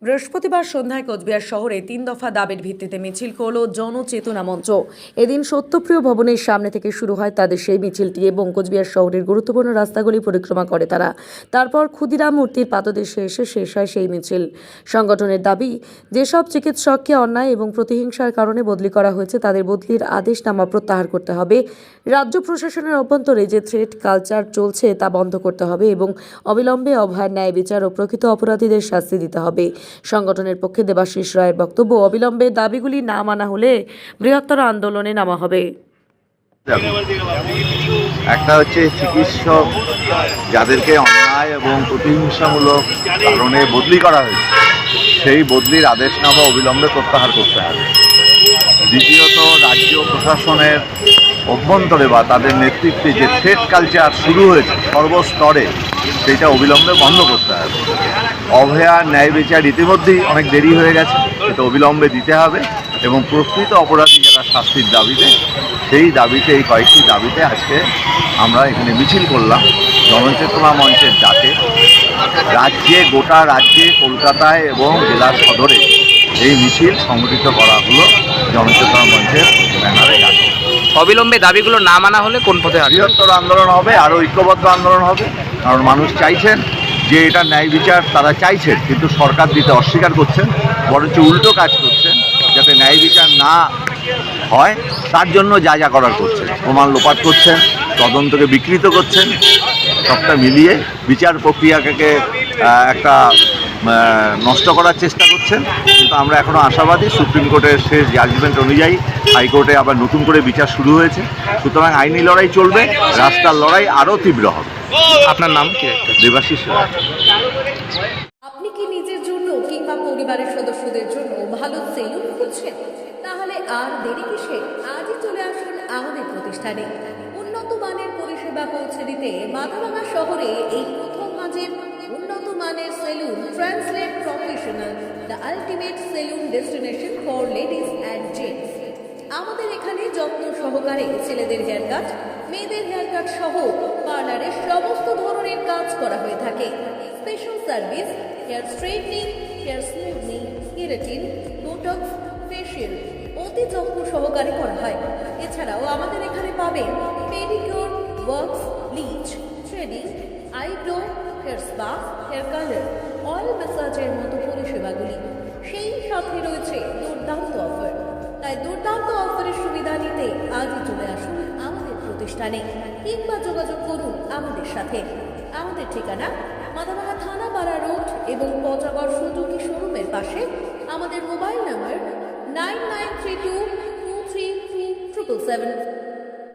বৃহস্পতিবার সন্ধ্যায় কোচবিহার শহরে 3 দফা দাবির ভিত্তিতে মিছিল করল জনচেতনা মঞ্চ। এদিন সত্যপ্রিয় ভবনের সামনে থেকে শুরু হয় তাদের সেই মিছিলটি এবং কোচবিহার শহরের গুরুত্বপূর্ণ রাস্তাগুলি পরিক্রমা করে তারা। তারপর ক্ষুদিরাম মূর্তির পাদদেশে এসে শেষ হয় সেই মিছিল। সংগঠনের দাবি, যেসব চিকিৎসককে অন্যায় এবং প্রতিহিংসার কারণে বদলি করা হয়েছে তাদের বদলির আদেশনামা প্রত্যাহার করতে হবে। রাজ্য প্রশাসনের অভ্যন্তরে যে থ্রেট কালচার চলছে তা বন্ধ করতে হবে এবং অবিলম্বে অভয়ার ন্যায় বিচার ও প্রকৃত অপরাধীদের শাস্তি দিতে হবে। সংগঠনের পক্ষে দেবাশিস রায়ের বক্তব্য, অবিলম্বে দাবিগুলি না মানা হলে বৃহত্তর আন্দোলনে নামা হবে। একটা হচ্ছে চিকিৎসক যাদেরকে অন্যায় এবং প্রতিহিংসামূলক কারণে বদলি করা হয়েছে সেই বদলির আদেশনামা অবিলম্বে প্রত্যাহার করতে হবে। দ্বিতীয়ত, রাজ্য প্রশাসনের অভ্যন্তরে বা তাদের নেতৃত্বে যে থ্রেট কালচার শুরু হয়েছে সর্বস্তরে সেইটা অবিলম্বে বন্ধ করতে হবে। অভয়া ন্যায় বিচার ইতিমধ্যেই অনেক দেরি হয়ে গেছে, সেটা অবিলম্বে দিতে হবে এবং প্রকৃত অপরাধী যারা শাস্তির দাবিতে, সেই দাবিতে, এই কয়েকটি দাবিতে আজকে আমরা এখানে মিছিল করলাম জনচেতনা মঞ্চের ডাকে। রাজ্যে, গোটা রাজ্যে, কলকাতায় এবং জেলা সদরে এই মিছিল সংগঠিত করা হলো জনচেতনা মঞ্চের ব্যানারে ডাকে। অবিলম্বে দাবিগুলো না মানা হলে কোন পথে বৃহত্তর আন্দোলন হবে, আরও ঐক্যবদ্ধ আন্দোলন হবে। কারণ মানুষ চাইছেন যে এটা ন্যায় বিচার, তারা চাইছেন, কিন্তু সরকার দিতে অস্বীকার করছেন, বরঞ্চ উল্টো কাজ করছেন যাতে ন্যায় বিচার না হয় তার জন্য যা যা করার করছেন। প্রমাণ লোপাট করছেন, তদন্তকে বিকৃত করছেন, সবটা মিলিয়ে বিচার প্রক্রিয়াকে একটা নষ্ট করার চেষ্টা করছেন। কিন্তু আমরা এখনও আশাবাদী, সুপ্রিম কোর্টের শেষ জাজমেন্ট অনুযায়ী হাইকোর্টে আবার নতুন করে বিচার শুরু হয়েছে। সুতরাং আইনি লড়াই চলবে, রাস্তার লড়াই আরও তীব্র হবে। আপনার নাম কি? দেবাশিস রায়। আপনি কি নিজের জন্য কিংবা পরিবারের সদস্যদের জন্য ভালো সেলুন খুঁজছেন? তাহলে আর দেরি কিসে? আজই চলে আসুন আমাদের প্রতিষ্ঠানে। উন্নত মানের পরিষেবা পৌঁছে দিতে মাথাভাঙা শহরে এই প্রথম মাঝের উন্নত মানের salon translate professional, the ultimate salon destination for ladies and gents. আমাদের এখানে যত্ন সহকারে ছেলেদের হেয়ার কাট, মেয়েদের হেয়ার কাট সহ পার্লারের সমস্ত ধরনের কাজ করা হয়ে থাকে। Special service, hair straightening, hair smoothing, keratin, botox, facial অতি যত্ন সহকারে করা হয়। এছাড়াও আমাদের এখানে পাবেন pedicure, wax, bleach, threading, eyebrow, hair spa, hair colour, oil ম্যাসাজের মতো পরিষেবাগুলি। সেই সাথে রয়েছে দুর্দান্ত অফার। তাই দুর্দান্ত অফারের সুবিধা নিতে আজই চলে আসুন আমাদের প্রতিষ্ঠানে কিংবা যোগাযোগ করুন আমাদের সাথে। আমাদের ঠিকানা মাথাভাঙা থানাপাড়া রোড এবং পচাগড় সুজুকি শোরুমের পাশে। আমাদের মোবাইল নাম্বার 9932233777।